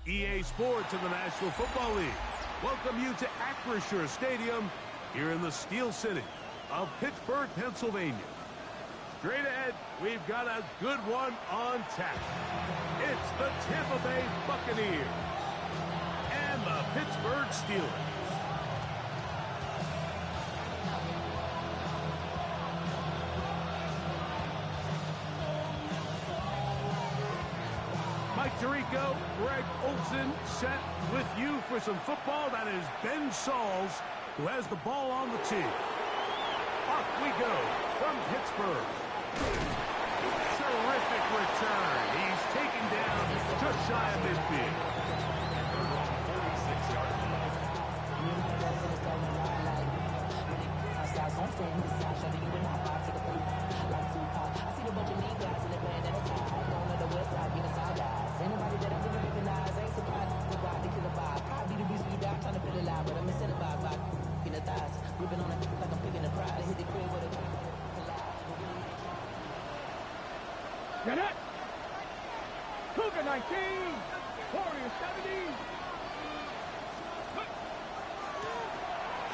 EA Sports in the National Football League welcome you to Acrisure Stadium here in the Steel City of Pittsburgh, Pennsylvania. Straight ahead, we've got a good one on tap. It's the Tampa Bay Buccaneers and the Pittsburgh Steelers. Mike Tirico, Greg Olsen set with you for some football. That is Ben Sauls, who has the ball on the tee. Off we go from Pittsburgh. Terrific return. He's taken down just shy of midfield. Get it! Cougar 19, Warrior 70.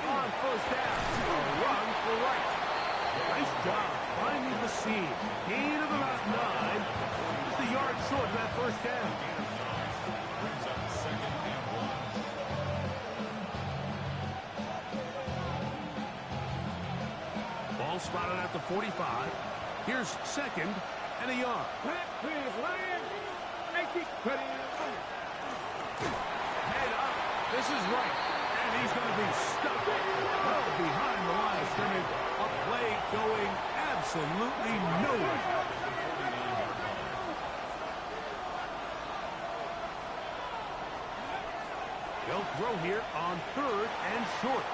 On first down, a run for right. Nice job finding the seam. Gain of about 9. Just a yard short of that first down. Ball spotted at the 45. Here's second and a yard. Head up. This is right. And he's going to be stuck well behind the line of scrimmage. A play going absolutely nowhere. They'll throw here on third and short.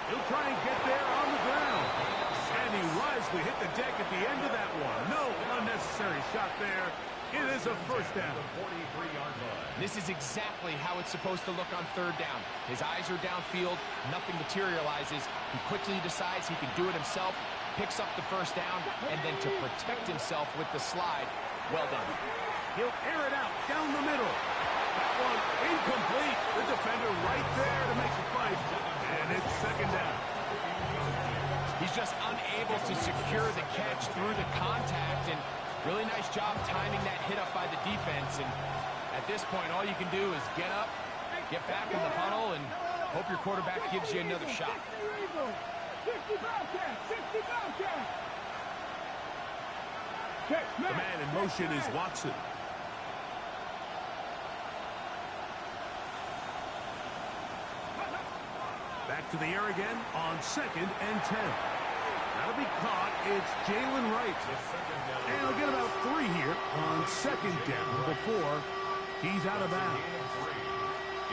He'll try and get there on the ground. And he wisely hit the deck at the end of that one. No unnecessary shot there. It is a first down. This is exactly how it's supposed to look on third down. His eyes are downfield. Nothing materializes. He quickly decides he can do it himself, picks up the first down, and then to protect himself with the slide, well done. He'll air it out down the middle. That one incomplete. The defender right there to make the fight. And it's second down. He's just unable to secure the catch through the contact, and really nice job timing that hit up by the defense. And at this point, all you can do is get up, get back in the huddle, and hope your quarterback gives you another shot. The man in motion is Watson. Back to the air again on second and 10. That'll be caught. It's Jalen Wright. And he'll get about 3 here on second down before he's out of bounds.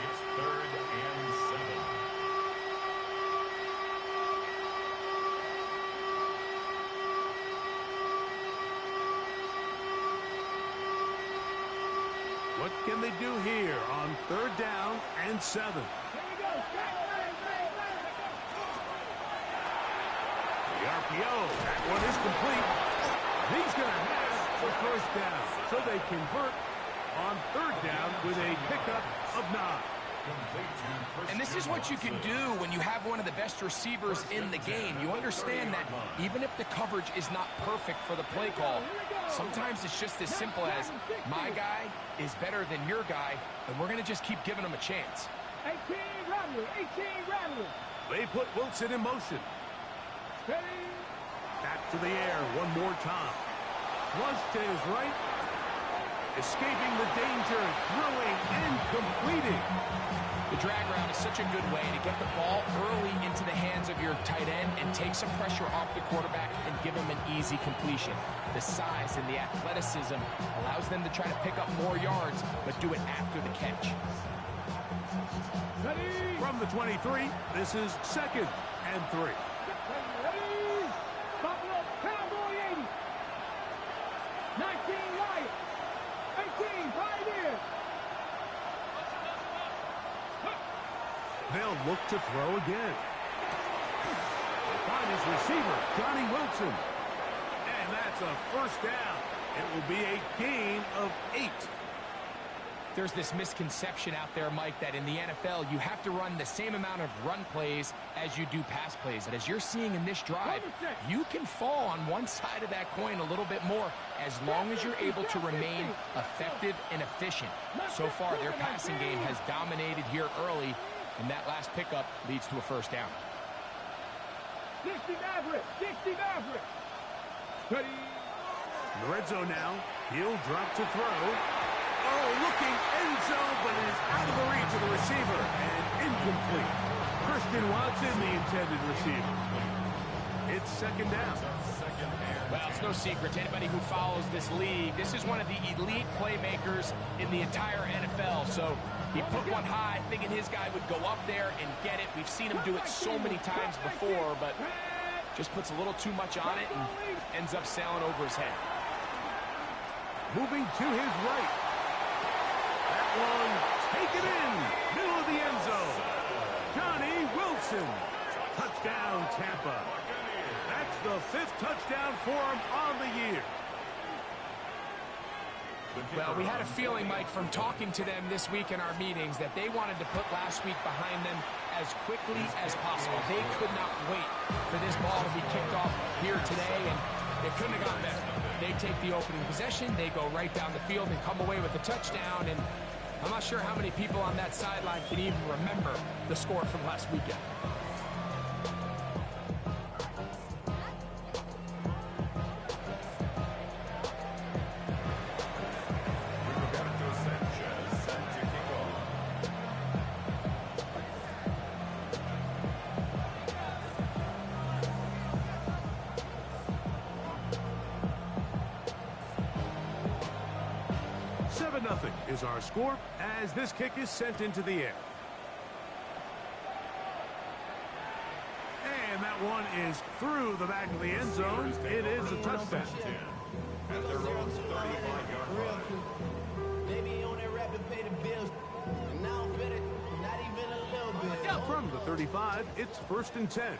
It's third and 7. What can they do here on third down and 7? The RPO, that one is complete. He's going to have the first down. So they convert on third down with a pickup of 9. And this is what you can do when you have one of the best receivers in the game. You understand that even if the coverage is not perfect for the play call, sometimes it's just as simple as my guy is better than your guy, and we're going to just keep giving him a chance. 18 Rattler. They put Wilson in motion. Back to the air one more time. Flush to his right. Escaping the danger, throwing and completing. The drag route is such a good way to get the ball early into the hands of your tight end and take some pressure off the quarterback and give him an easy completion. The size and the athleticism allows them to try to pick up more yards, but do it after the catch. From the 23, this is second and 3. Buffalo Cowboy 80. 19 Wyatt. 18 Pioneer. They'll look to throw again. They find his receiver, Johnny Wilson. And that's a first down. It will be a gain of 8. there's this misconception out there, Mike, that in the NFL, you have to run the same amount of run plays as you do pass plays. And as you're seeing in this drive, you can fall on one side of that coin a little bit more as long as you're able to remain effective and efficient. So far, their passing game has dominated here early, and that last pickup leads to a first down. 60 Maverick! 60 Maverick! Ready? In the red zone now. He'll drop to throw. Oh, looking end zone, but it is out of the reach of the receiver and incomplete. Christian Watson, the intended receiver. It's second down. Well, it's no secret to anybody who follows this league. This is one of the elite playmakers in the entire NFL. So he put one high, thinking his guy would go up there and get it. We've seen him do it so many times before, but just puts a little too much on it and ends up sailing over his head. Moving to his right. That one taken in. Middle of the end zone. Johnny Wilson. Touchdown, Tampa. That's the 5th touchdown for him on the year. Well, we had a feeling, Mike, from talking to them this week in our meetings that they wanted to put last week behind them as quickly as possible. They could not wait for this ball to be kicked off here today, and it couldn't have gone better. They take the opening possession, they go right down the field and come away with a touchdown, and I'm not sure how many people on that sideline can even remember the score from last weekend. Nothing is our score as this kick is sent into the air. And that one is through the back of the end zone. It is a touchdown. At their own 35-yard line. Maybe on that rapid pay the bills. And now I'm fit it, not even a little bit. From the 35, it's 1st and 10.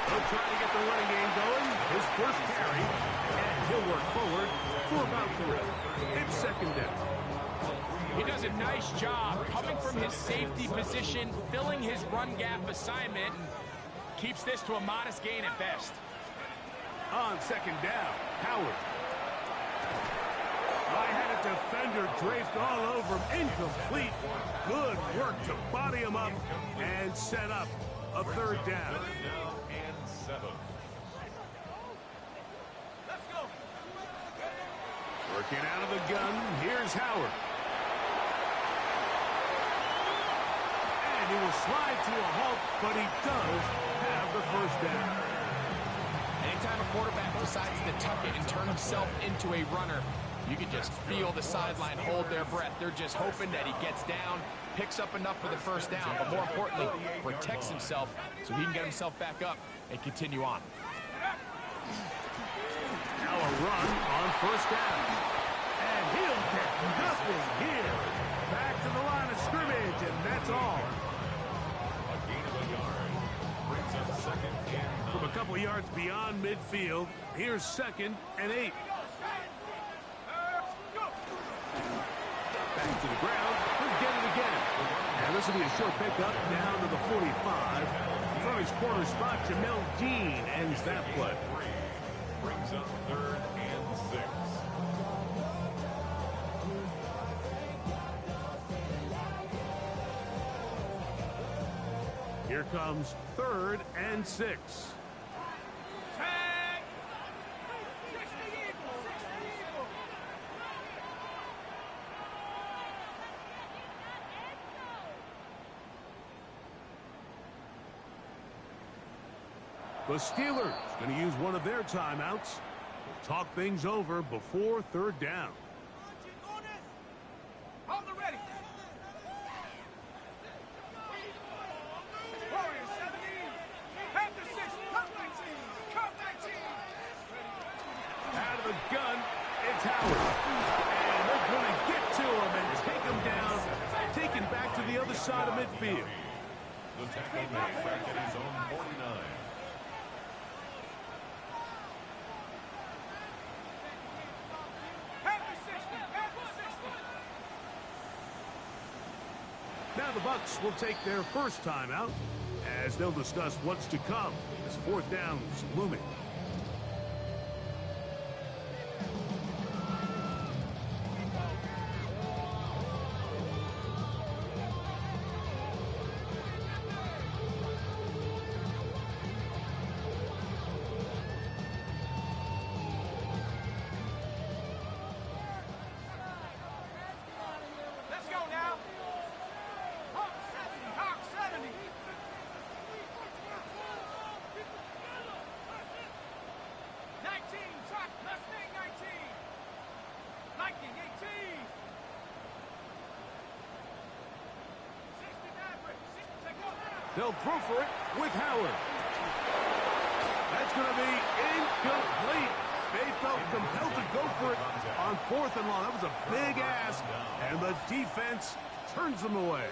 They'll try to get the running game going. His first carry, and he'll work forward for about 3. It's second down. He does a nice job coming from his safety position, filling his run gap assignment, and keeps this to a modest gain at best. On second down, Howard. I had a defender draped all over him. Incomplete. Good work to body him up and set up a 3rd down. Working out of the gun, here's Howard. And he will slide to a halt, but he does have the 1st down. Anytime a quarterback decides to tuck it and turn himself into a runner, you can just feel the sideline hold their breath. They're just hoping that he gets down, picks up enough for the 1st down, but more importantly, protects himself so he can get himself back up and continue on. Now a run on 1st down. And he'll get nothing here. Back to the line of scrimmage, and that's all. A gain of a yard brings us 2nd and 9. From a couple yards beyond midfield, here's 2nd and 8. Back to the ground. He'll get it again. And this will be a short pickup down to the 45. From his corner spot, Jamel Dean ends that play. Brings up 3rd and 6. Here comes 3rd and 6. The Steelers going to use one of their timeouts. Talk things over before 3rd down. On the ready. Warriors 17. After 6. Come 19. Come 19. Out of the gun, it's Howard. And they're going to get to him and take him down. Taken back to the other side of midfield. The tackle made back at his own 49. Now the Bucs will take their first time out as they'll discuss what's to come as fourth down is looming. Let's go now. Hawk 70, Hawk 70. 19, truck, Mustang 19. Viking 18. 60 Maverick, take off. They'll throw for it with Howard. That's going to be incomplete. They felt compelled to go for it on fourth and long. That was a big ask, and the defense turns them away.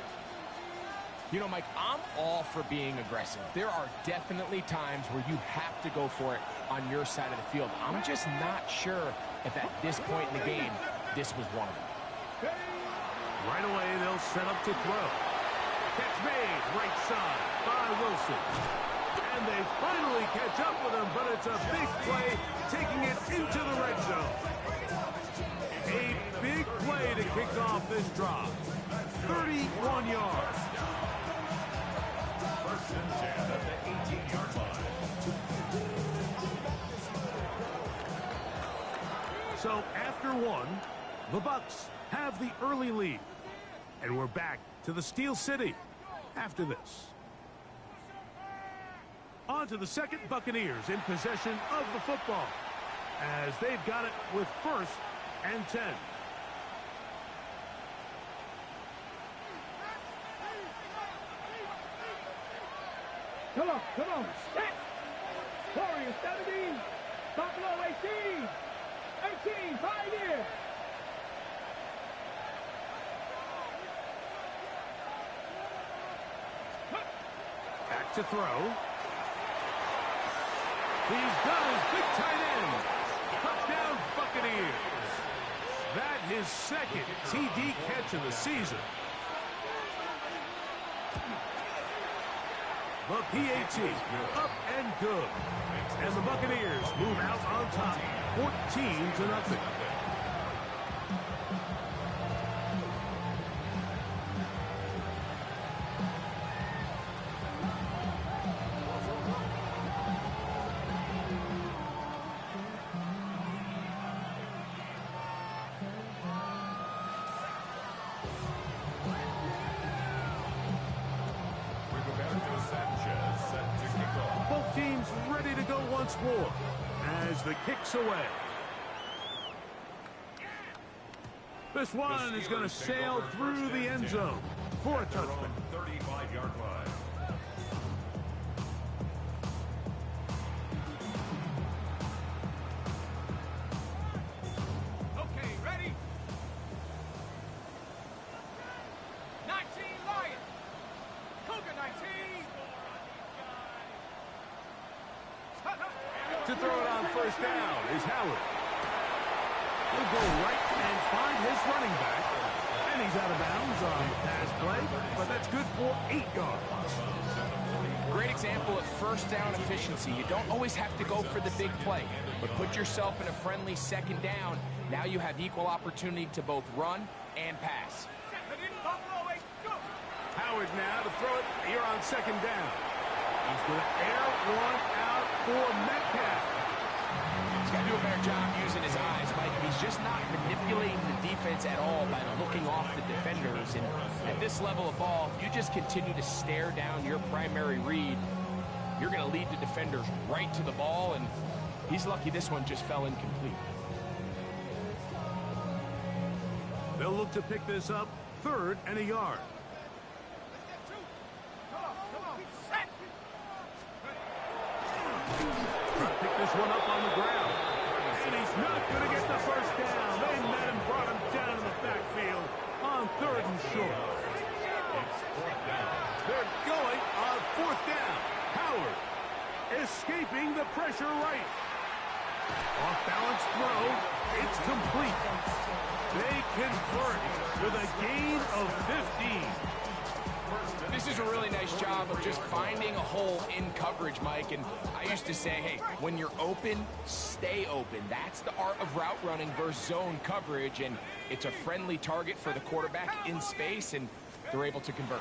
You know, Mike, I'm all for being aggressive. There are definitely times where you have to go for it on your side of the field. I'm just not sure if at this point in the game, this was one of them. Right away, they'll set up to throw. Catch made, right side by Wilson. And they finally catch up with him, but it's a big play, taking it into the red zone. A big play to kick off this drive. 31 yards. First and 10 at the 18-yard line. So after one, the Bucs have the early lead. And we're back to the Steel City after this. On to the second, Buccaneers in possession of the football as they've got it with first and 10. Come on, set. Warriors 17, Buffalo 18. 18, Pioneer. Back to throw. He's got his big tight end. Touchdown, Buccaneers. That his second TD catch of the season. The PAT up and good. And the Buccaneers move out on top, 14-0. Both teams ready to go once more as the kick's away. This one is going to sail through the end zone for a touchdown. 35-yard line. Okay, ready? 19, Lion. Cougar 19. To throw it on first down is Howard. He'll go right and find his running back. And he's out of bounds on pass play, but that's good for 8 yards. Great example of first down efficiency. You don't always have to go for the big play, but put yourself in a friendly second down. Now you have equal opportunity to both run and pass. Buffalo 8, go. Howard now to throw it here on second down. He's going to air one out for Metcalf. He's got to do a better job using his eyes, Mike. He's just not manipulating the defense at all by looking off the defenders. And at this level of ball, if you just continue to stare down your primary read, you're going to lead the defenders right to the ball, and he's lucky this one just fell incomplete. They'll look to pick this up, 3rd and a yard. Come on, set. Trying to pick this one up on the ground. And he's not going to get the first down. They met him, brought him down in the backfield on 3rd and short. They're going on 4th down. Howard escaping the pressure right. Off-balance throw. It's complete. They convert with a gain of 15. job of just finding a hole in coverage, Mike. And I used to say, hey, when you're open, stay open. That's the art of route running versus zone coverage. And it's a friendly target for the quarterback in space, and they're able to convert.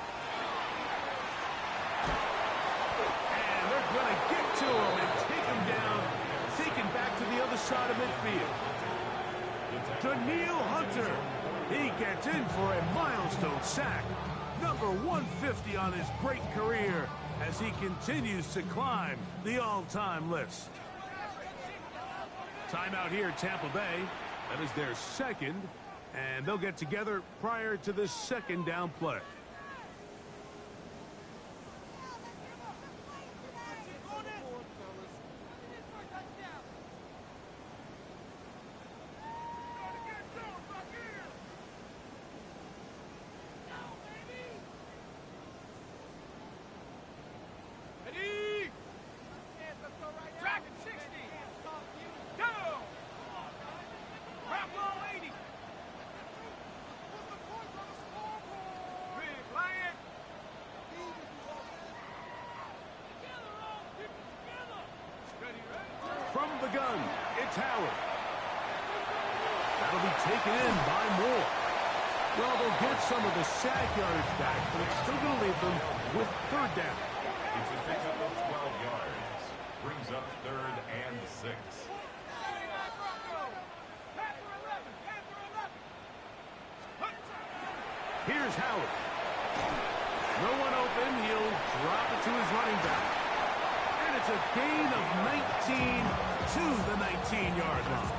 And they're going to get to him and take him down, taken back to the other side of midfield. Danielle Hunter, he gets in for a milestone sack. Number 150 on his great career as he continues to climb the all-time list. Timeout here, Tampa Bay. That is their second, and they'll get together prior to the second down play. From the gun, it's Howard. That'll be taken in by Moore. Well, they'll get some of the sack yardage back, but it's still going to leave them with third down. It's a pickup of 12 yards. Brings up 3rd and 6. Here's Howard. No one open. He'll drop it to his running back. And it's a gain of 19 to the 19-yard line.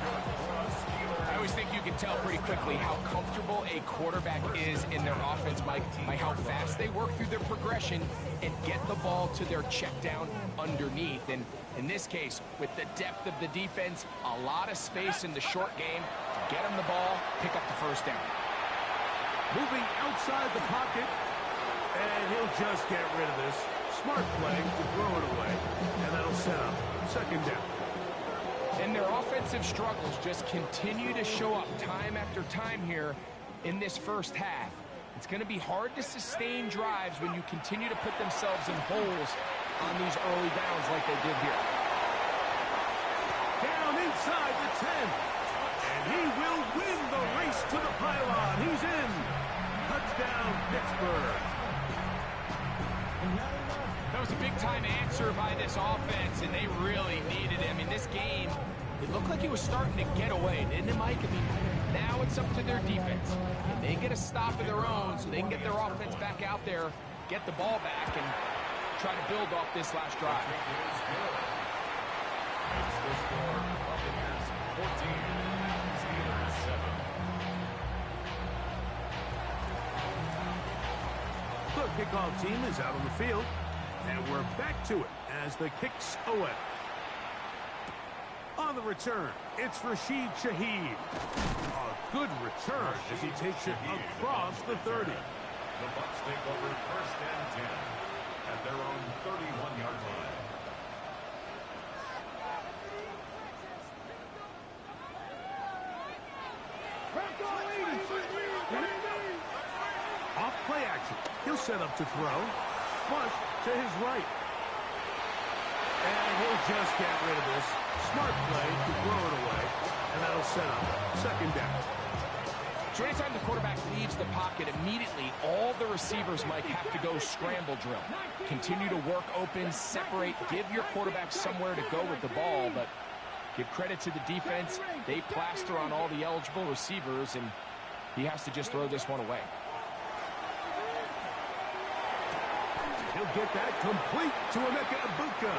I always think you can tell pretty quickly how comfortable a quarterback is in their offense, Mike, by how fast they work through their progression and get the ball to their check down underneath. And in this case, with the depth of the defense, a lot of space in the short game, get him the ball, pick up the first down. Moving outside the pocket, and he'll just get rid of this. Smart play to throw it away, and that'll set up second down. And their offensive struggles just continue to show up time after time here in this first half. It's going to be hard to sustain drives when you continue to put themselves in holes on these early downs like they did here. Down inside the 10. And he will win the race to the pylon. He's in. Touchdown, Pittsburgh. That was a big-time answer by this offense, and they really needed him. In this game, it looked like he was starting to get away, didn't it, Mike? I mean, now it's up to their defense. Can they get a stop of their own so they can get their offense back out there, get the ball back, and try to build off this last drive? It's the score. Buccaneers 14, Steelers 7. The kickoff team is out on the field, and we're back to it as the kick's away. On the return, it's Rashid Shaheed. A good return as he takes it across the 30. The Bucs take over 1st and 10 at their own 31-yard line. Off play action. He'll set up to throw. Flush to his right. And he'll just get rid of this. Smart play to throw it away. And that'll set up second down. So anytime the quarterback leaves the pocket, immediately all the receivers, Mike, have to go scramble drill. Continue to work open, separate, give your quarterback somewhere to go with the ball, but give credit to the defense. They plaster on all the eligible receivers, and he has to just throw this one away. He'll get that complete to Emeka Egbuka.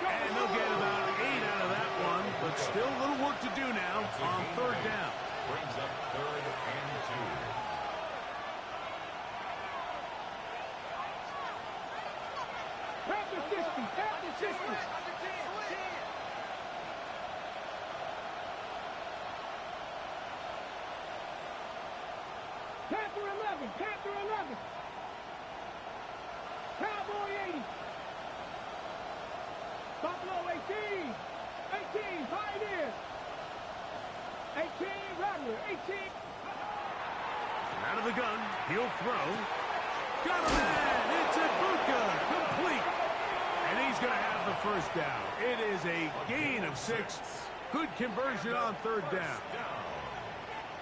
And they'll get about 8 out of that one, but still a little work to do now on third down. Brings up 3rd and 2. After 60, after 60. Panther 11, Panther 11. Cowboy 80. Buffalo 18. 18, Pioneers. 18, Rattler, 18. Out of the gun, he'll throw. Got him in! It's Egbuka! first down. It is a gain of 6. Good conversion on third down.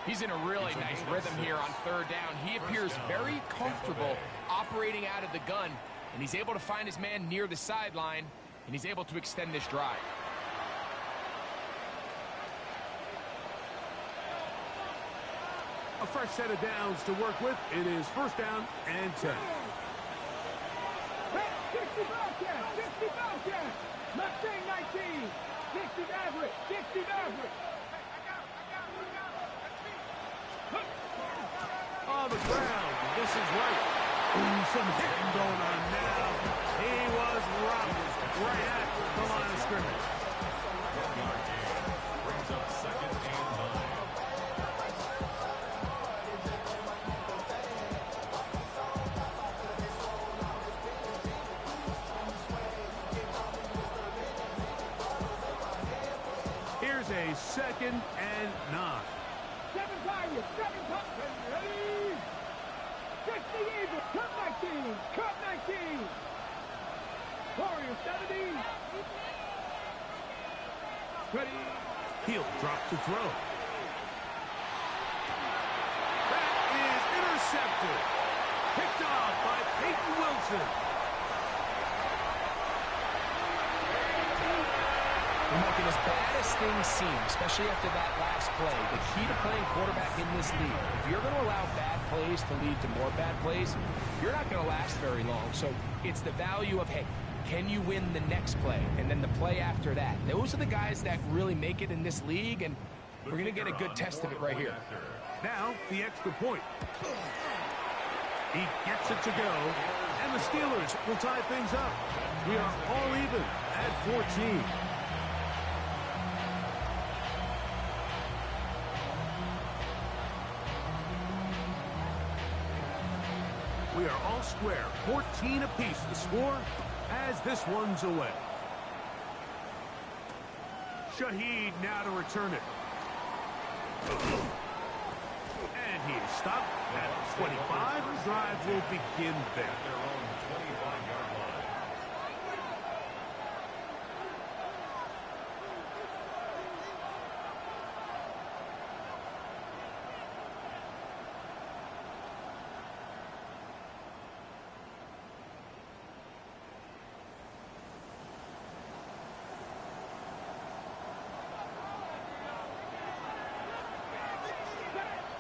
He's in a really nice rhythm here on third down. He appears very comfortable operating out of the gun, and he's able to find his man near the sideline, and he's able to extend this drive. A fresh set of downs to work with. It is first down and 10. 60 Bobcat, 60 Bobcat. Mustang 19, 60 Maverick, 60 Maverick. On the ground. This is right. Ooh, some hitting going on now. He was robbed right at the line of scrimmage. Brings up second and 9. Here's a second and 9. 7 Tigers, 7 Pumpkins, ready? 60 Eagles, cut 19, cut 19. Warriors 70. Ready? He'll drop to throw. That is intercepted. Picked off by Peyton Wilson. And Mike, as bad as things seem, especially after that last play, the key to playing quarterback in this league, if you're going to allow bad plays to lead to more bad plays, you're not going to last very long. So it's the value of, hey, can you win the next play? And then the play after that. Those are the guys that really make it in this league, and we're going to get a good test of it right here. Now, the extra point. He gets it to go, and the Steelers will tie things up. We are all even at 14. We are all square, 14 apiece the score as this one's away. Shaheed now to return it. And he is stopped at 25. The drive will begin there. Their own 25-yard line.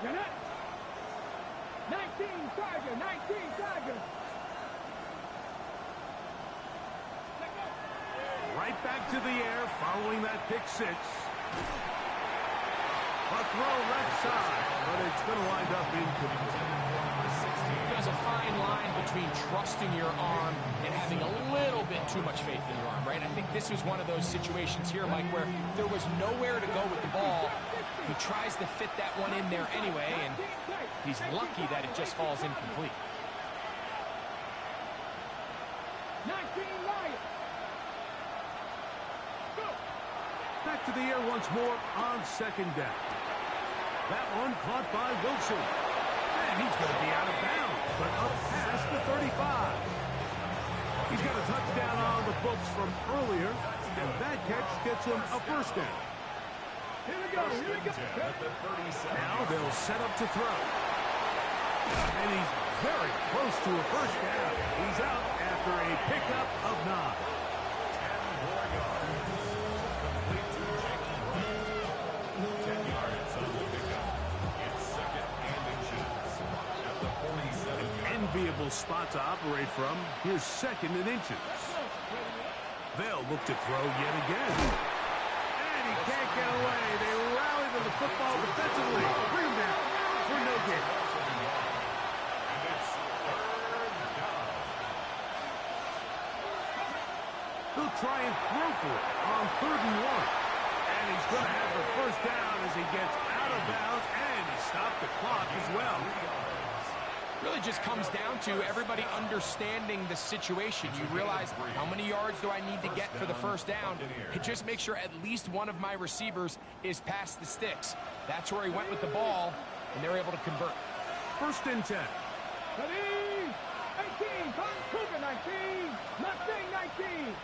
You're not. 19 Tiger, 19 Tiger. Right back to the air following that pick 6. A throw left side, but it's going to wind up incomplete. There's a fine line between trusting your arm and having a little bit too much faith in your arm, right? I think this was one of those situations here, Mike, where there was nowhere to go with the ball. He tries to fit that one in there anyway, and he's lucky that it just falls incomplete. 19 Lions. Go. Back to the air once more on second down. That one caught by Wilson. And he's going to be out of bounds, but up past the 35. He's got a touchdown on the books from earlier, and that catch gets him a first down. Here we go, here we go. Now they'll set up to throw. And he's very close to a first down. He's out after a pickup of 9. 10 more yards. Complete to Jackie. 10 yards on the pickup. It's second and inches at the 47. Enviable spot to operate from. Here's second and inches. They'll look to throw yet again. And he can't get away. They rally to the football defensively. Bring him down for no gain. And it's third down. He'll try and throw for it on 3rd and 1. And he's going to have the first down as he gets out of bounds, and he stopped the clock as well. Really just comes down to everybody understanding the situation. You realize, how many yards do I need to get for the first down? And just make sure at least one of my receivers is past the sticks. That's where he went with the ball, and they're able to convert. 1st and 10. Ready? 18, Cougar 19, Mustang 19.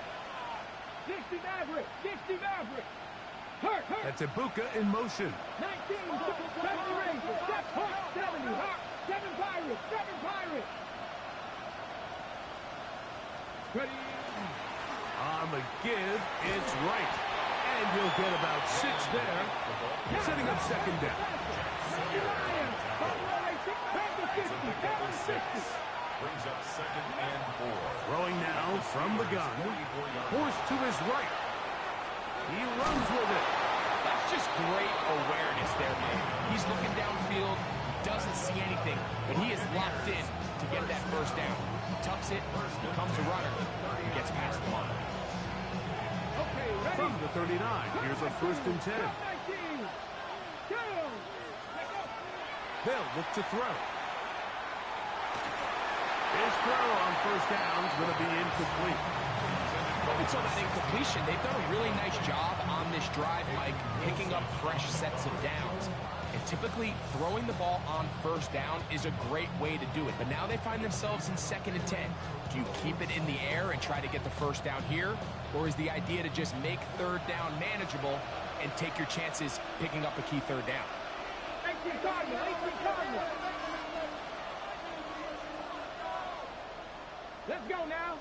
60 Maverick. 60 Maverick. Hurt. That's Ibuka in motion. 19, 70 Rangers, Step Hart, 70, Hart, 7 Pirates. Ready. On the give, it's right. And he'll get about 6 there, setting up second down. Brings up second and 4. Throwing now from the gun, forced to his right. He runs with it. That's just great awareness there, man. He's looking downfield, doesn't see anything, but he is locked in to get that first down. Tucks it, becomes a runner, and gets past the line. Okay, ready. From the 39, here's a 1st and 10. 19. They'll look to throw. His throw on 1st down is going to be incomplete. And so that incompletion, they've done a really nice job on this drive, Mike, picking up fresh sets of downs. And typically, throwing the ball on 1st down is a great way to do it. But now they find themselves in 2nd and 10. Do you keep it in the air and try to get the 1st down here? Or is the idea to just make 3rd down manageable and take your chances picking up a key 3rd down? 18 Cardinals. Let's go now.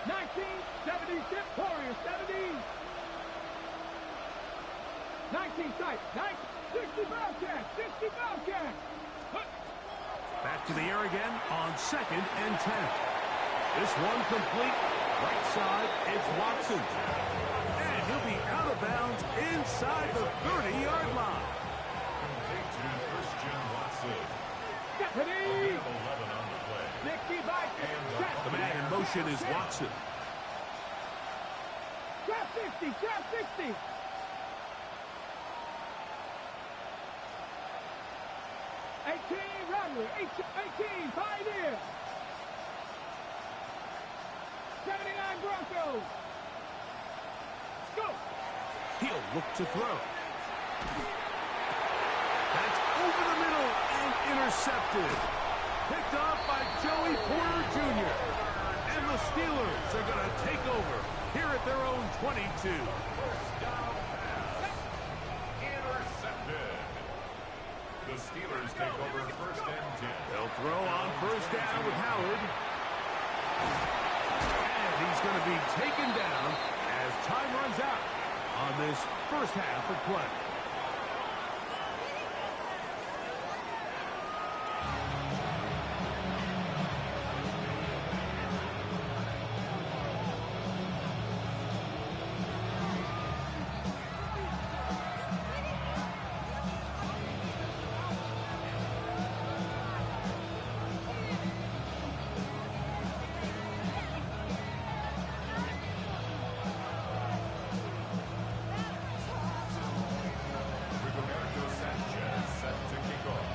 19, 70, Tip Warrior, 70. 19 sight, 60 Bobcat, 60 Bobcat. Back to the air again on 2nd and 10. This one complete. Right side, it's Watson. And he'll be out of bounds inside the 30-yard line. Complete to Christian Watson. Stephanie. 11 on the play. 60 by The man in motion is Watson. Trap 60, trap 60. 18, Rodley, 18, Pioneer. 79 Broncos. Go. He'll look to throw. That's over the middle and intercepted. Picked off by Joey Porter Jr. And the Steelers are going to take over here at their own 22. First down pass. Intercepted. The Steelers take over 1st and 10. They'll throw on 1st down with Howard. And he's going to be taken down as time runs out on this 1st half of play. Rigoberto Sanchez set to kick off.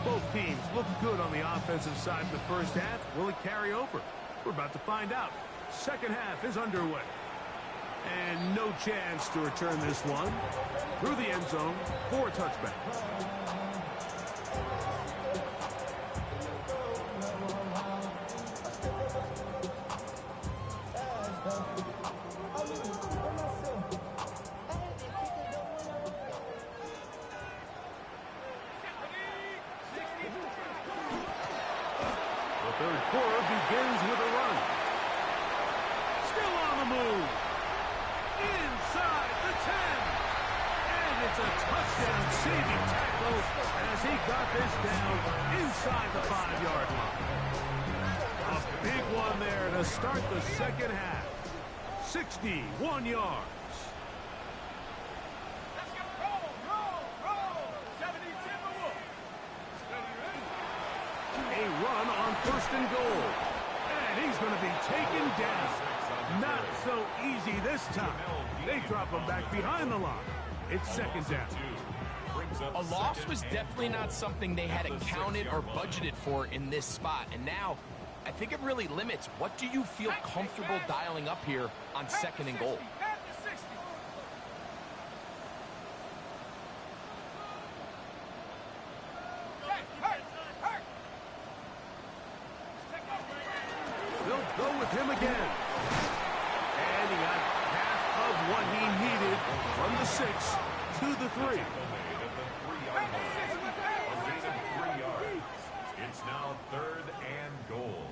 Both teams look good on the offensive side in the 1st half. Will it carry over? We're about to find out. 2nd half is underway. And no chance to return this one. Through the end zone for a touchback. The 3rd quarter begins with a run. Still on the move. Inside the 10. And it's a touchdown saving tackle as he got this down inside the 5-yard line. A big one there to start the 2nd half. 61 yards. Let's go. Roll. 70 Timberwolves. A run on 1st and goal. And he's going to be taken down. Not so easy this time. They drop him back behind the line. It's 2nd down. A loss was definitely not something they had accounted or budgeted for in this spot. And now, I think it really limits what do you feel comfortable dialing up here on 2nd and goal. They'll go with him again. And he got half of what he needed from the 6 to the 3. It's now 3rd and goal.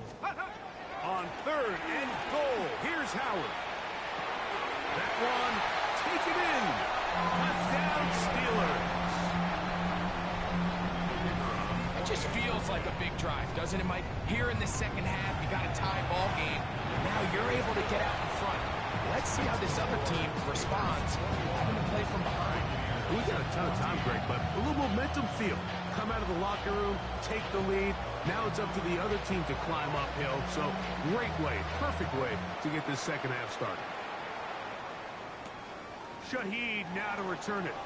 On 3rd and goal, here's Howard. That one, take it in. Touchdown, Steelers. It just feels like a big drive, doesn't it, Mike? Here in the second half, you got a tie ball game. Now you're able to get out in front. Let's see how this other team responds, having to play from behind. We got a ton of time, Greg, but a little momentum feel. Come out of the locker room, take the lead. Now it's up to the other team to climb uphill. So great way, perfect way to get this second half started. Shaheed now to return it.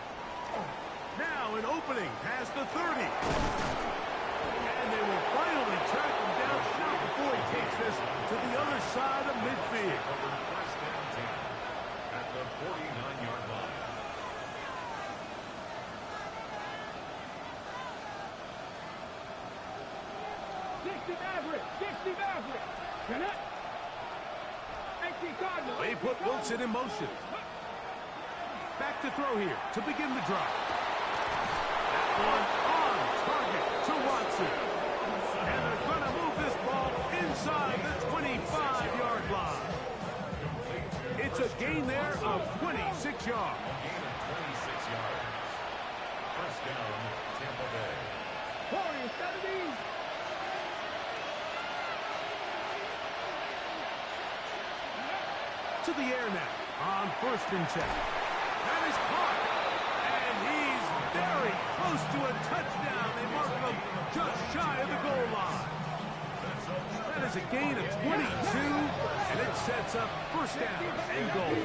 Now an opening past the 30. And they will finally track him down short before he takes this to the other side of midfield. Over 1st and 10 at the 49-yard line. They put Wilson in motion. Back to throw here to begin the drive. That one on target to Watson. And they're going to move this ball inside the 25-yard line. It's a gain there of 26 yards. A gain of 26 yards. 1st down, Tampa Bay. Warriors, 70s. To the air now on 1st and 10. That is caught. And he's very close to a touchdown. They mark him just shy of the goal line. That is a gain of 22, and it sets up 1st down and goal.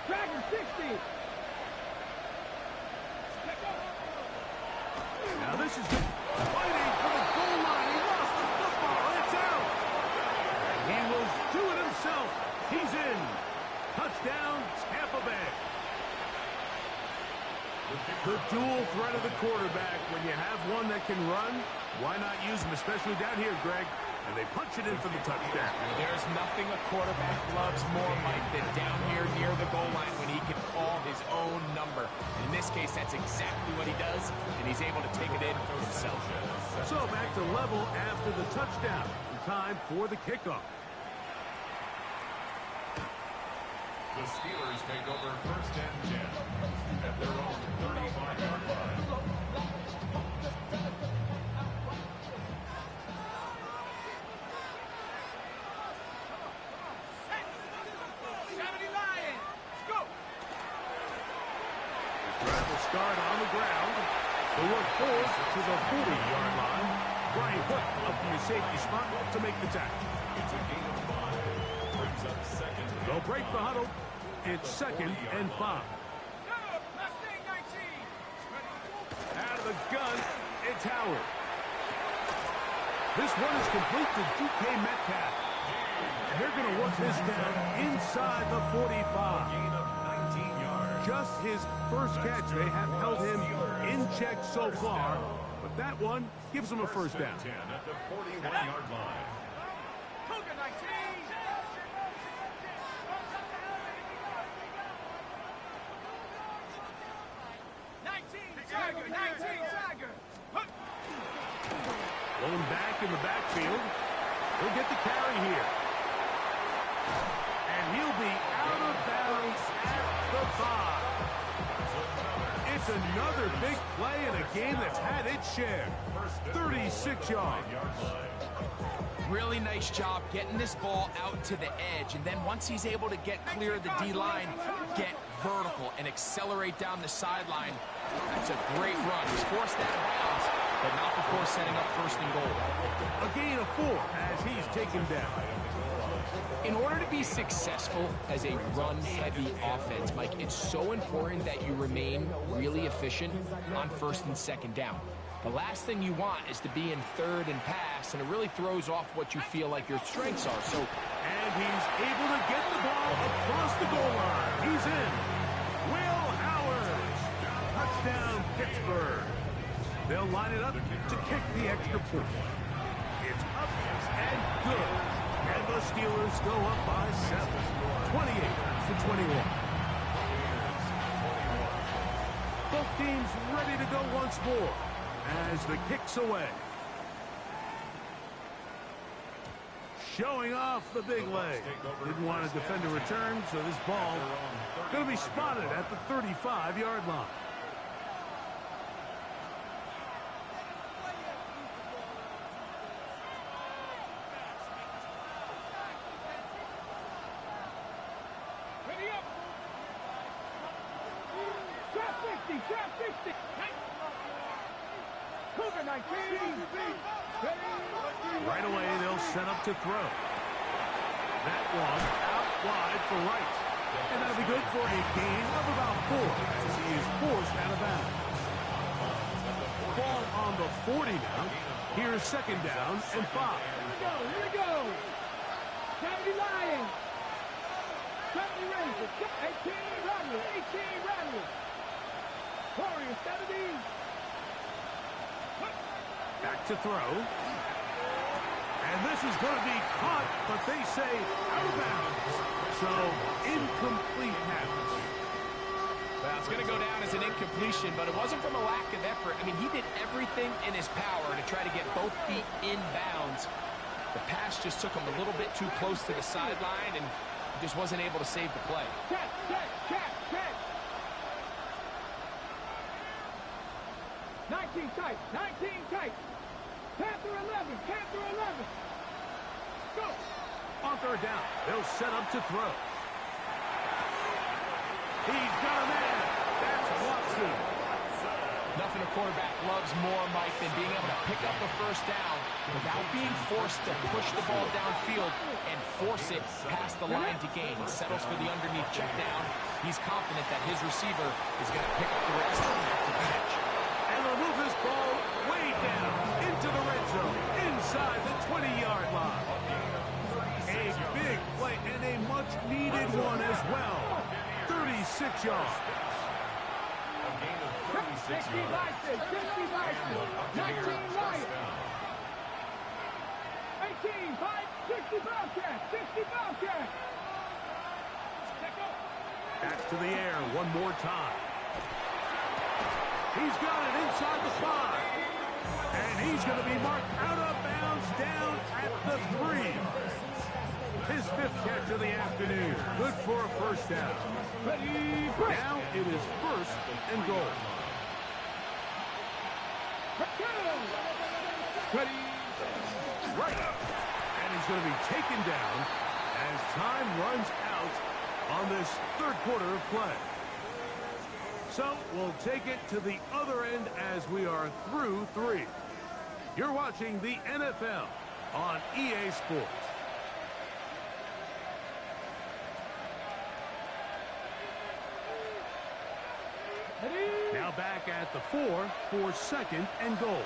Dragon 60. Now this is good. Fighting for the goal line. He lost the football. It's out. He will do it himself. He's in. Touchdown, Tampa Bay. The dual threat of the quarterback. When you have one that can run, why not use him, especially down here, Greg? And they punch it in for the touchdown. There's nothing a quarterback loves more, Mike, than down here near the goal line when he can call his own number. In this case, that's exactly what he does, and he's able to take it in himself. So back to level after the touchdown. Time for the kickoff. The Steelers take over 1st and 10 at their own 35-yard line. Drive will start on the ground. The work forward to the 40-yard line. Brian Hook up from the safety spot to make the tackle. It's a gain of 5. Brings up 2nd. They'll break the huddle. It's 2nd and 5. Out of the gun, it's Howard. This one is complete to DK Metcalf. And they're going to work this down inside the 45. Gain of 19 yards. Just his first catch. They have held him in check so far. But that one gives him a 1st down. 10 at the 41-yard line. Rolling back in the backfield. He'll get the carry here. And he'll be out of bounds at the 5. It's another big play in a game that's had its share. 36 yards. Really nice job getting this ball out to the edge, and then once he's able to get clear of the D-line, get vertical and accelerate down the sideline. That's a great run. He's forced out of bounds, but not before setting up 1st and goal. A gain of 4 as he's taken down. In order to be successful as a run-heavy offense, Mike, it's so important that you remain really efficient on 1st and 2nd down. The last thing you want is to be in 3rd and pass, and it really throws off what you feel like your strengths are. So, and he's able to get the ball across the goal line. He's in. Will Howard. Touchdown, Pittsburgh. They'll line it up to kick the extra point. good. And the Steelers go up by 7, 28-21. Both teams ready to go once more as the kick's away. Showing off the big leg. Didn't want to defend a return, so this ball going to be spotted at the 35-yard line. Ready up. Trap 50, trap 50. Cougar 19. Ready. Right away, they'll set up to throw. That one out wide for Wright. And that'll be good for a gain of about 4 as he is forced out of bounds. Ball on the 40 now. Here's second down and 5. Here we go. 70 Lions. 70 Rangers. 18 Rattlers. 18 Rattlers. Warriors 70. Back to throw. And this is going to be caught, but they say out of bounds. So, incomplete pass. Well, it's going to go down as an incompletion, but it wasn't from a lack of effort. I mean, he did everything in his power to try to get both feet in bounds. The pass just took him a little bit too close to the sideline, and he just wasn't able to save the play. Catch. 19 tight. Panther 11. Go. On third down, they'll set up to throw. He's got a man. That's Watson. Nothing a quarterback loves more, Mike, than being able to pick up the first down without being forced to push the ball downfield and force it past the line to gain. He settles for the underneath check down. He's confident that his receiver is going to pick up the rest after the catch. And they'll move this ball way down into the red zone, inside the 20-yard line. A big play and a much-needed one as well. 36 yards. 60 Lions. 19 Lions. 18 5. 60 Bobcats. 60 Bobcats. Back to the air one more time. He's got it inside the 5. And he's going to be marked out of bounds down at the 3. His 5th catch of the afternoon. Good for a first down. Now it is 1st and goal. Right. And he's going to be taken down as time runs out on this 3rd quarter of play. So we'll take it to the other end as we are through 3. You're watching the NFL on EA Sports. Now back at the 4 for 2nd and goal.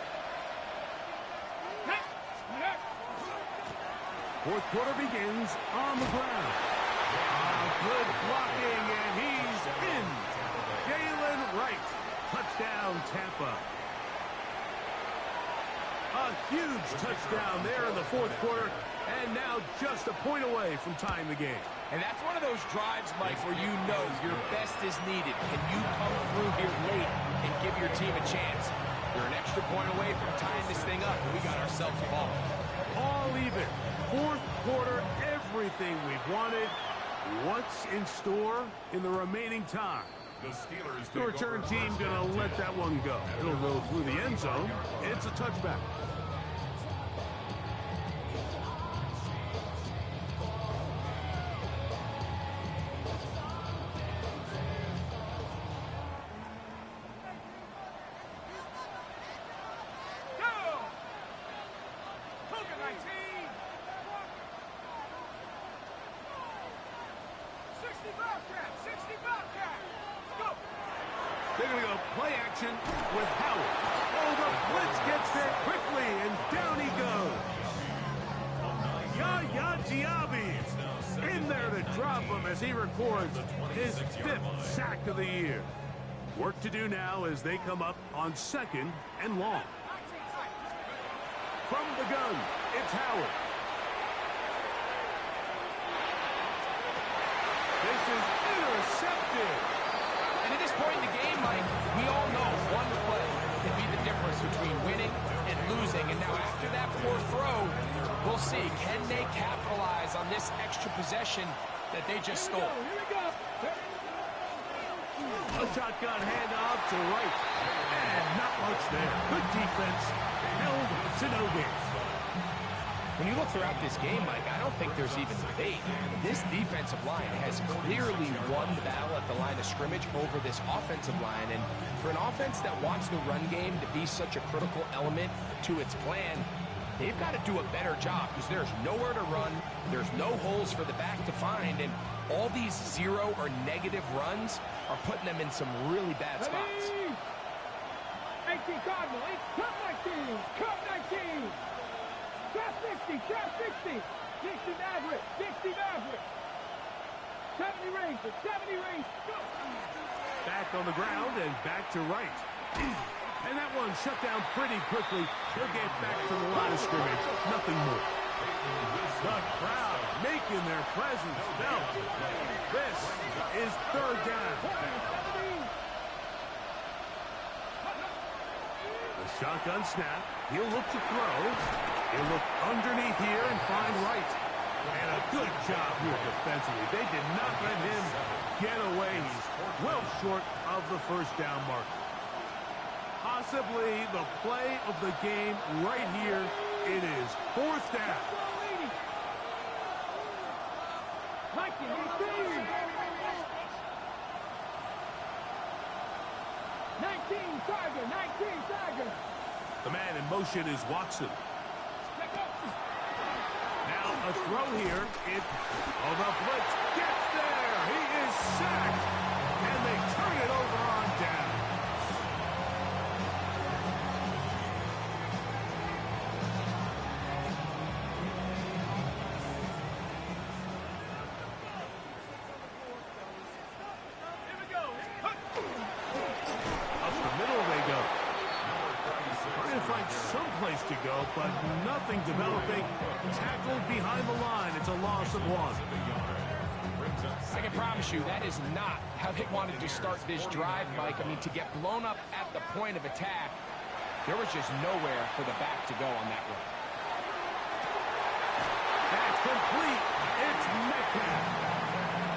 4th quarter begins on the ground. Good blocking, and he's in. Jalen Wright. Touchdown, Tampa. A huge touchdown there in the 4th quarter, and now just a point away from tying the game. And that's one of those drives, Mike, where you know your best is needed. Can you come through here late and give your team a chance? You're an extra point away from tying this thing up, and we got ourselves a ball. All even. 4th quarter, everything we've wanted. What's in store in the remaining time? The return team going to let that one go. It'll go through the end zone. It's a touchback. They're going to go play action with Howard. Oh, the blitz gets there quickly, and down he goes. Yaya Diaby in there to drop him as he records his 5th sack of the year. Work to do now as they come up on 2nd and long. From the gun, it's Howard. is intercepted. And at this point in the game, Mike, we all know one play can be the difference between winning and losing. And now after that poor throw, we'll see. Can they capitalize on this extra possession that they just stole? Here we go. A shotgun handoff to right. And not much there. Good defense. Held to no gain. When you look throughout this game, Mike, I don't think there's even debate. This defensive line has clearly won the battle at the line of scrimmage over this offensive line. And for an offense that wants the run game to be such a critical element to its plan, they've got to do a better job because there's nowhere to run. There's no holes for the back to find. And all these zero or negative runs are putting them in some really bad spots. 18 Cardinal, it's Cup 19, Cup 19. Trap 60, trap 60. 60 Maverick, 60 Maverick. 70 Ranger, 70 Ranger. Go. Back on the ground and back to right. And that one shut down pretty quickly. He'll get back to the line of scrimmage. Nothing more. The crowd making their presence felt. This is third down. The shotgun snap. He'll look to throw. He'll look underneath here and find right. And a good job here defensively. They did not let him get away. He's well short of the first down marker. Possibly the play of the game right here. It is fourth down. 19 Tiger, 19 Tiger. The man in motion is Watson. Now a throw here. The blitz gets there. He is sacked. And they turn it over on down. Someplace to go, but nothing developing. Tackled behind the line. It's a loss of one. I can promise you that is not how they wanted to start this drive, Mike. I mean, to get blown up at the point of attack, there was just nowhere for the back to go on that run. That's complete. It's Metcalf.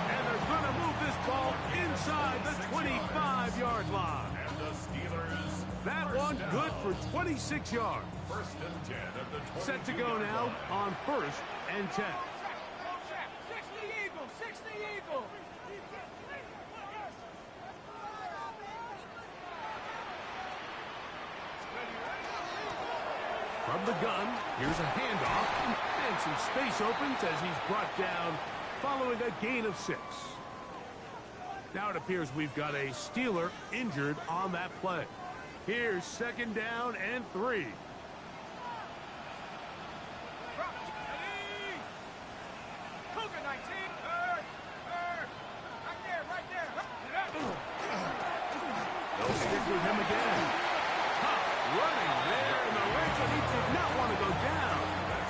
And they're going to move this ball inside the 25-yard line. And the Steelers. That one good for 26 yards. First and 10 at the 20. Set to go now on first and 10. 60 Eagle, 60 Eagle. From the gun, here's a handoff. And some space opens as he's brought down following a gain of 6. Now it appears we've got a Steeler injured on that play. Here's second down and 3. Cougar 19. Right there. They'll stick with him again. Tough running there, and the Ranger did not want to go down.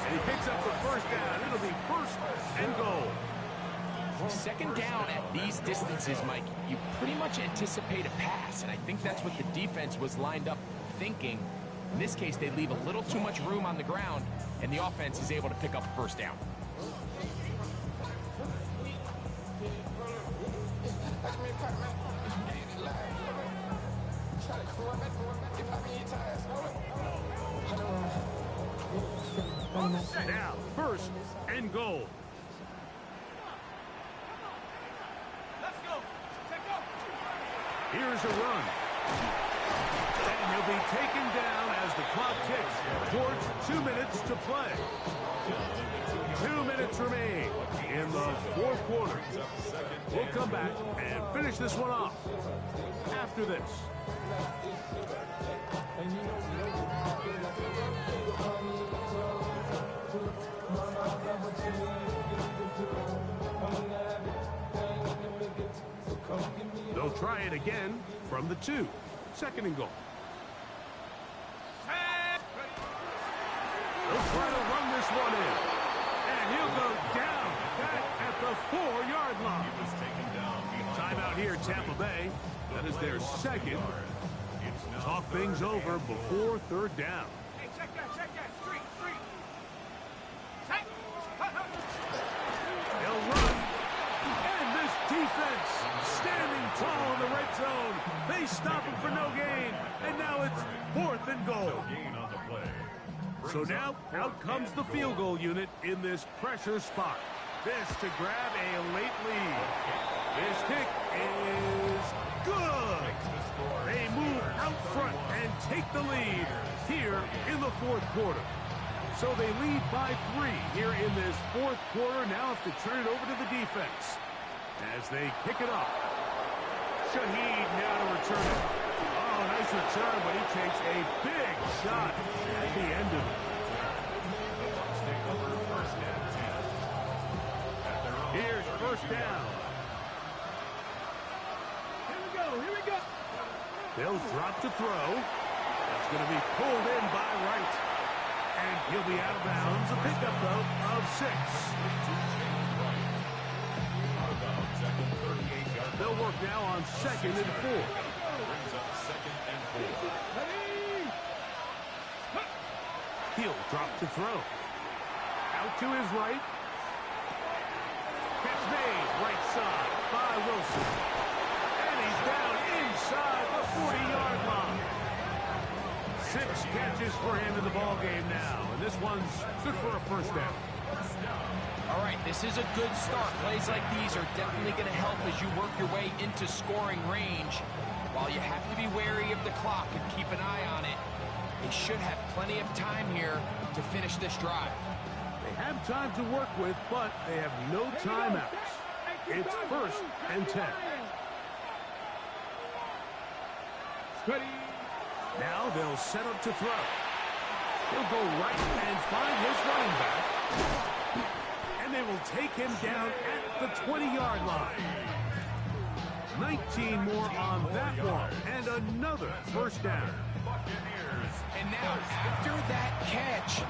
And he picks up the first down. It'll be first and goal. Second down at these distances, Mike, you pretty much anticipate a pass, and I think that's what the defense was lined up thinking. In this case, they leave a little too much room on the ground, and the offense is able to pick up a first down. Now, first and goal. Here's a run. And he'll be taken down as the clock ticks towards 2 minutes to play. 2 minutes remain in the fourth quarter. We'll come back and finish this one off after this. They'll try it again from the 2. Second and goal. They'll try to run this one in. And he'll go down back at the 4-yard line. He was taken down behind. Timeout here, Tampa Bay. That is their second. Talk things over before third down. Hey, check that. Street. They'll run. And this defense standing tall in the red zone. They stop him for no gain. And now it's 4th and goal. Gain on the play. So now out comes the field goal unit in this pressure spot. This to grab a late lead. This kick is good. They move out front and take the lead here in the 4th quarter. So they lead by 3 here in this 4th quarter. Now have to turn it over to the defense as they kick it off. Shaheed now to return it. Oh, nice return, but he takes a big shot at the end of it. Here's first down. Here we go. They'll drop to throw. That's going to be pulled in by Wright. And he'll be out of bounds. A pickup, though, of 6. They'll work now on 2nd and 4. Brings up 2nd and 4. He'll drop to throw. Out to his right. Catch made. Right side by Wilson. And he's down inside the 40-yard line. 6 catches for him in the ballgame now. And this one's good for a first down. All right, this is a good start. Plays like these are definitely going to help as you work your way into scoring range. While you have to be wary of the clock and keep an eye on it, they should have plenty of time here to finish this drive. They have time to work with, but they have no timeouts. It's 1st and 10. Ready. Now they'll set up to throw. He'll go right and find his running back. And they will take him down at the 20-yard line. 19 more on that one. And another first down. And now, after that catch,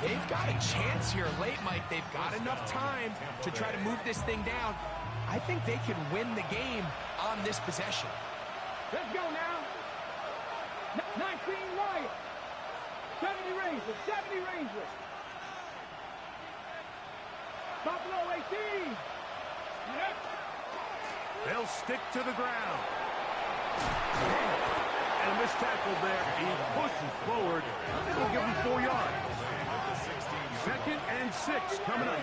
they've got a chance here late, Mike. They've got enough time to try to move this thing down. I think they can win the game on this possession. Let's go now. 19 Wyatt. 70 Rangers. Buffalo 18. They'll stick to the ground. And a missed tackle there. He pushes forward. It'll give him 4 yards. 2nd and 6 coming up.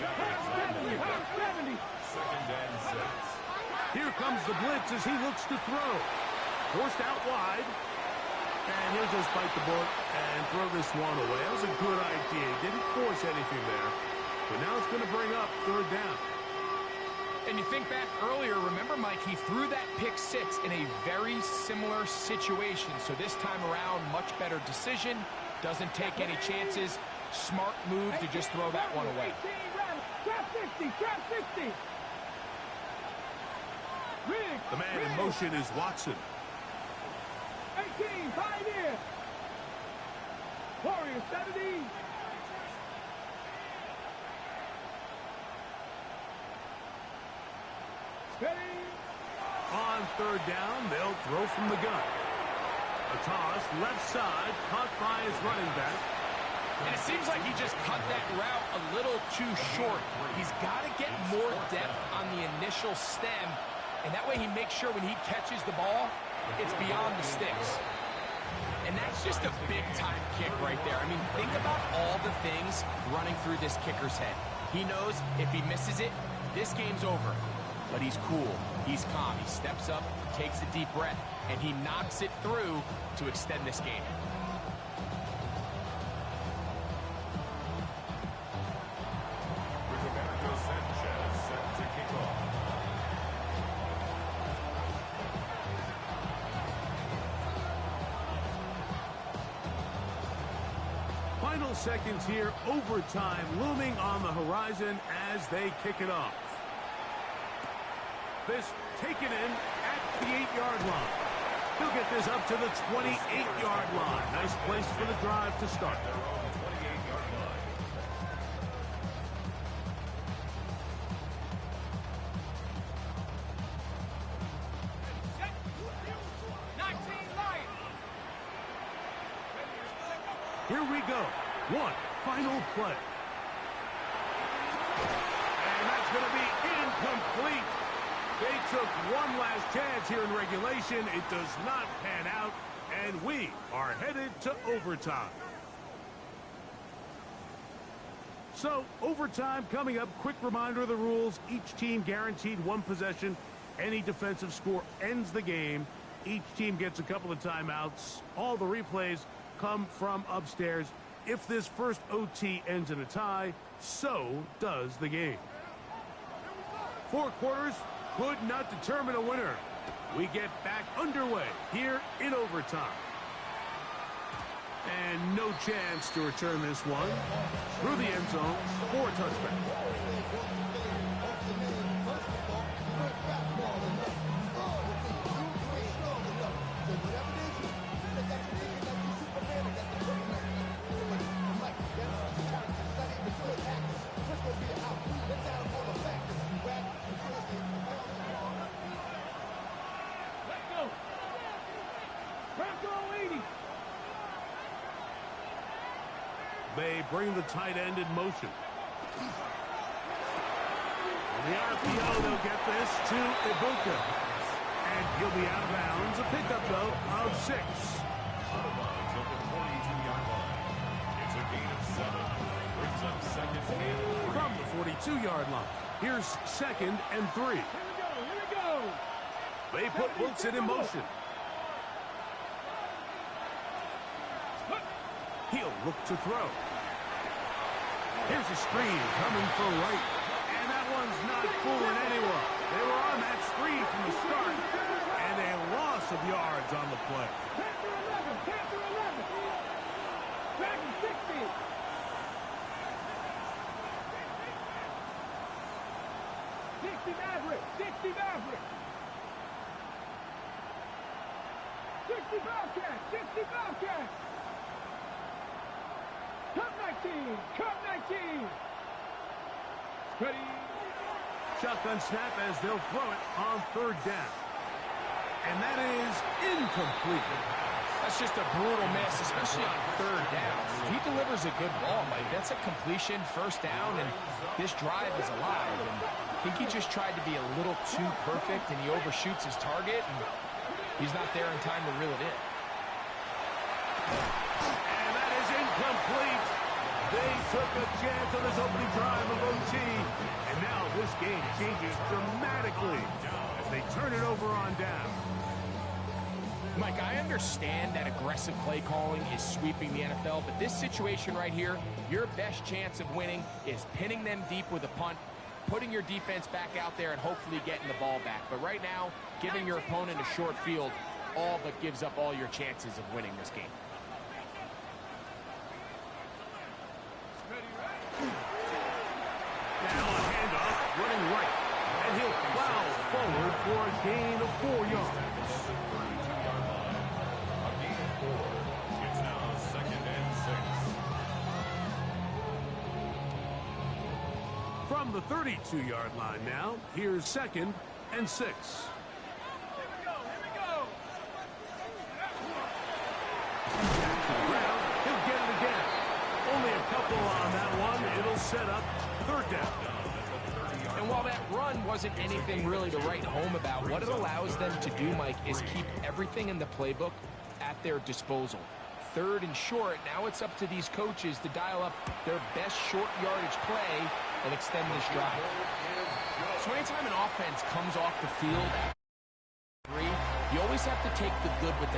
70. 2nd and 6. Here comes the blitz as he looks to throw. Forced out wide. And he'll just bite the bullet and throw this one away. That was a good idea. He didn't force anything there. But now it's going to bring up 3rd down. And you think back earlier, remember, Mike, he threw that pick 6 in a very similar situation. So this time around, much better decision. Doesn't take any chances. Smart move to just throw that one away. Trap 60. The man in motion is Watson. 18, Pioneer. Warriors 70. Ready. On 3rd down, they'll throw from the gun. A toss, left side, caught by his running back. And it seems like he just cut that route a little too short. He's got to get more depth on the initial stem, and that way he makes sure when he catches the ball, it's beyond the sticks. And that's just a big-time kick right there. I mean, think about all the things running through this kicker's head. He knows if he misses it, this game's over. But he's cool. He's calm. He steps up, takes a deep breath, and he knocks it through to extend this game. Roberto Sanchez set to kick off. Final seconds here, overtime looming on the horizon as they kick it off. This taken in at the 8-yard line. He'll get this up to the 28-yard line. Nice place for the drive to start. Their own 28-yard line. Here we go. One final play. And that's going to be incomplete. They took one last chance here in regulation. It does not pan out, and we are headed to overtime. So, overtime coming up. Quick reminder of the rules. Each team guaranteed one possession. Any defensive score ends the game. Each team gets a couple of timeouts. All the replays come from upstairs. If this first OT ends in a tie, so does the game. 4 quarters could not determine a winner. We get back underway here in overtime. And no chance to return this one through the end zone for a touchback. They bring the tight end in motion. The RPO, they'll get this to Ibuka. And he'll be out of bounds. A pickup, though, of 6. Out of bounds at the 42-yard line. It's a gain of 7. Brings up second and 3. From the 42-yard line. Here's 2nd and 3. Here we go. They put Wilson in motion. He'll look to throw. Here's a screen coming for Wright. And that one's not fooling anyone. They were on that screen from the start. And a loss of yards on the play. Panther 11. Dragon 60. Dixie Maverick. 60 Bobcats. Cup 19. Ready. Shotgun snap as they'll throw it on 3rd down. And that is incomplete. That's just a brutal miss, especially on 3rd down. He delivers a good ball, Mike. That's a completion, 1st down, and this drive is alive. And I think he just tried to be a little too perfect, and he overshoots his target, and he's not there in time to reel it in. And that is incomplete. They took a chance on this opening drive of OT. And now this game changes dramatically as they turn it over on down. Mike, I understand that aggressive play calling is sweeping the NFL, but this situation right here, your best chance of winning is pinning them deep with a punt, putting your defense back out there, and hopefully getting the ball back. But right now, giving your opponent a short field all but gives up all your chances of winning this game. Now a handoff, running right, and he'll plow forward for a gain of 4 yards. A gain of 4. It's now 2nd and 6. From the 32-yard line now, here's 2nd and 6. Here we go. Back to the ground, he'll get it again. Only a couple on that one. It'll set up 3rd down. And while that run wasn't anything really to write home about, what it allows them to do, Mike, is keep everything in the playbook at their disposal. 3rd and short, now it's up to these coaches to dial up their best short yardage play and extend this drive. So anytime an offense comes off the field at 3, you always have to take the good with the bad.